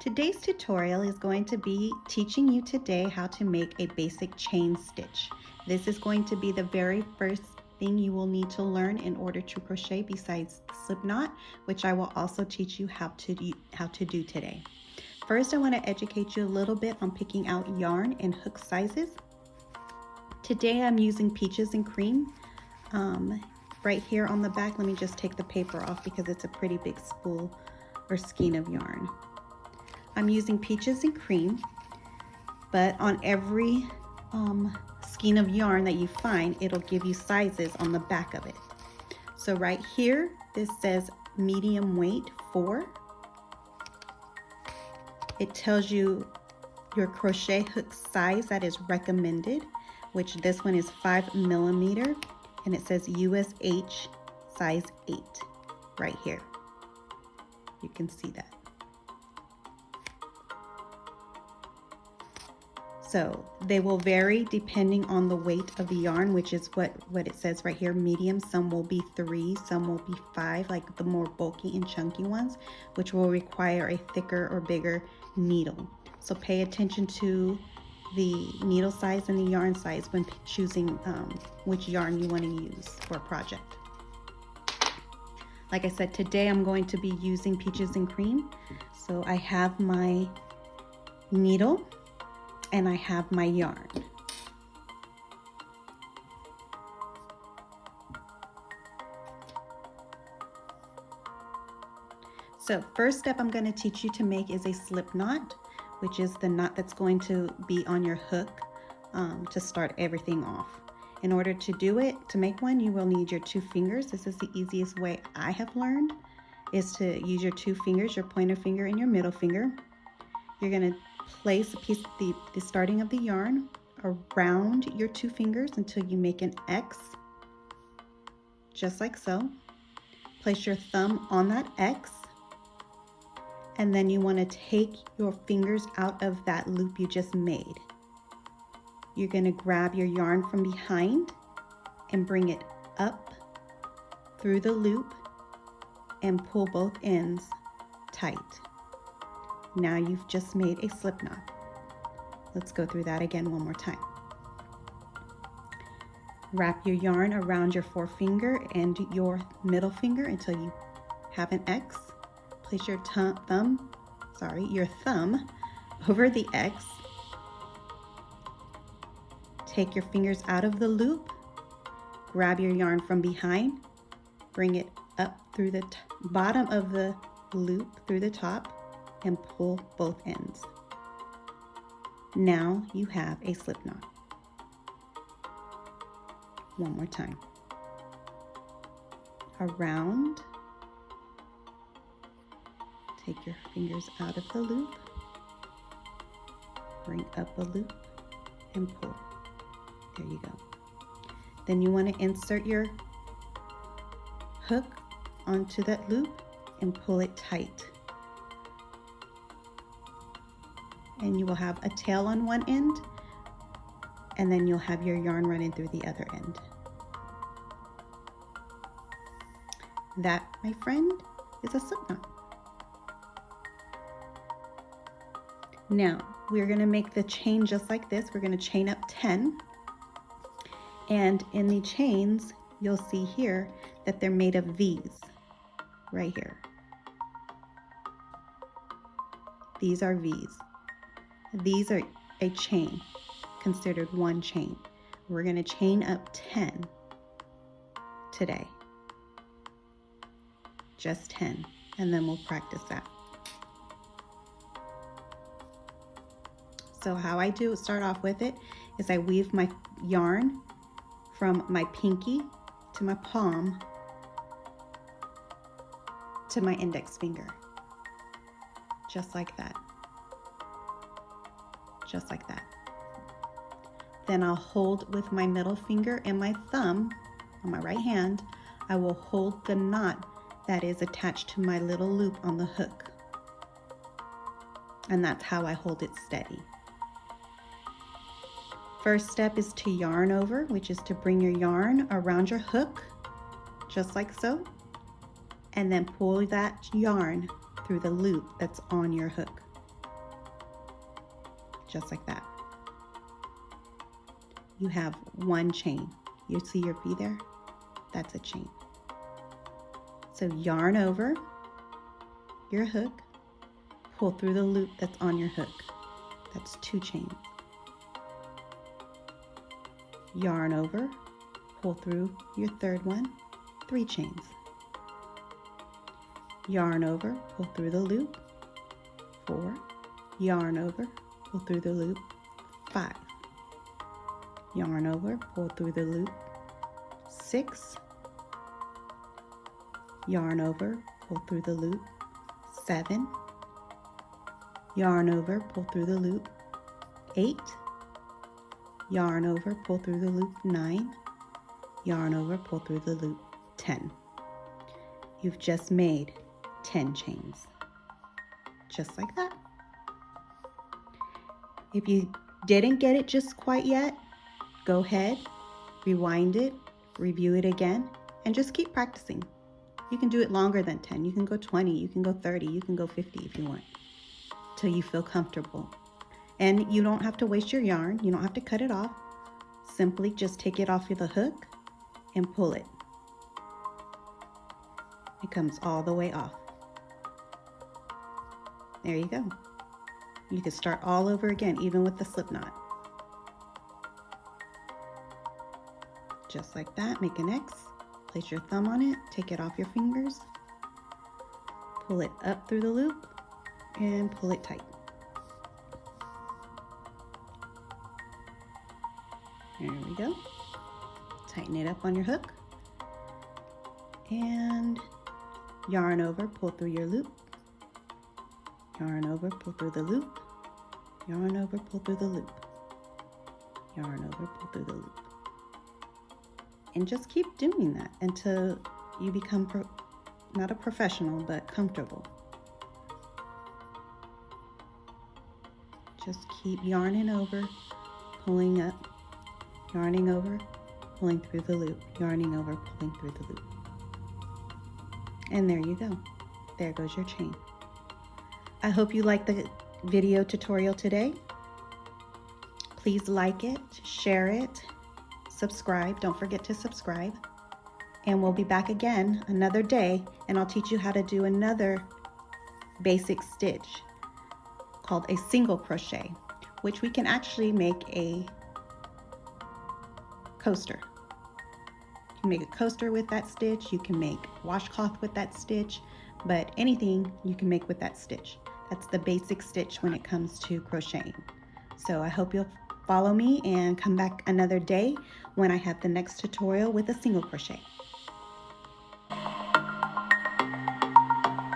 Today's tutorial is going to be teaching you today how to make a basic chain stitch. This is going to be the very first thing you will need to learn in order to crochet besides the slip knot, which I will also teach you how to do today. First, I want to educate you a little bit on picking out yarn and hook sizes. Today I'm using Peaches and Cream. Right here on the back, let me just take the paper off because it's a pretty big spool or skein of yarn. I'm using Peaches and Cream, but on every skein of yarn that you find, it'll give you sizes on the back of it. So right here, this says medium weight 4. It tells you your crochet hook size that is recommended, which this one is 5mm, and it says USH size 8 right here. You can see that. So they will vary depending on the weight of the yarn, which is what it says right here, medium. Some will be 3, some will be 5, like the more bulky and chunky ones, which will require a thicker or bigger needle. So pay attention to the needle size and the yarn size when choosing which yarn you want to use for a project. Like I said, today I'm going to be using Peaches and Cream. So I have my needle and I have my yarn. So first step I'm going to teach you to make is a slip knot, which is the knot that's going to be on your hook to start everything off. In order to do it, to make one, you will need your 2 fingers. This is the easiest way I have learned, is to use your 2 fingers, your pointer finger and your middle finger. You're going to place a piece, the starting of the yarn around your 2 fingers until you make an X, just like so. Place your thumb on that X, and then you want to take your fingers out of that loop you just made. You're going to grab your yarn from behind and bring it up through the loop and pull both ends tight. Now you've just made a slip knot. Let's go through that again one more time. Wrap your yarn around your forefinger and your middle finger until you have an X. Place your thumb over the X. Take your fingers out of the loop. Grab your yarn from behind. Bring it up through the bottom of the loop through the top and pull both ends. Now you have a slip knot. One more time. Around. Take your fingers out of the loop. Bring up a loop and pull. There you go. Then you want to insert your hook onto that loop and pull it tight. And you will have a tail on one end, and then you'll have your yarn running through the other end. That, my friend, is a slip knot. Now, we're going to make the chain just like this. We're going to chain up 10. And in the chains, you'll see here that they're made of V's right here. These are V's. These are a chain, considered one chain. We're going to chain up 10 today. Just 10, and then we'll practice that. So how I start off with it is I weave my yarn from my pinky to my palm to my index finger, just like that. Just like that. Then I'll hold with my middle finger and my thumb on my right hand. I will hold the knot that is attached to my little loop on the hook. And that's how I hold it steady. First step is to yarn over, which is to bring your yarn around your hook, just like so, and then pull that yarn through the loop that's on your hook. just like that. You have one chain. You see your V there? That's a chain. So yarn over your hook, pull through the loop that's on your hook. That's 2 chains. Yarn over, pull through your third one, 3 chains. Yarn over, pull through the loop, 4. Yarn over, pull through the loop, 5. Yarn over, pull through the loop, 6. Yarn over, pull through the loop, 7. Yarn over, pull through the loop, 8. Yarn over, pull through the loop, 9. Yarn over, pull through the loop, 10. You've just made 10 chains, just like that. If you didn't get it just quite yet, go ahead, rewind it, review it again, and just keep practicing. You can do it longer than 10. You can go 20, you can go 30, you can go 50 if you want, till you feel comfortable. And you don't have to waste your yarn. You don't have to cut it off. Simply just take it off of the hook and pull it. It comes all the way off. There you go. You can start all over again, even with the slip knot. Just like that, make an X, place your thumb on it, take it off your fingers, pull it up through the loop, and pull it tight. There we go. Tighten it up on your hook, and yarn over, pull through your loop, yarn over, pull through the loop, yarn over, pull through the loop, yarn over, pull through the loop. And just keep doing that until you become not a professional, but comfortable. Just keep yarning over, pulling up, yarning over, pulling through the loop, yarning over, pulling through the loop. And there you go. There goes your chain. I hope you liked the video tutorial today. Please like it, share it, subscribe. Don't forget to subscribe. And we'll be back again another day, and I'll teach you how to do another basic stitch called a single crochet, which we can actually make a coaster. You can make a coaster with that stitch. You can make washcloth with that stitch, but anything you can make with that stitch. That's the basic stitch when it comes to crocheting. So I hope you'll follow me and come back another day when I have the next tutorial with a single crochet.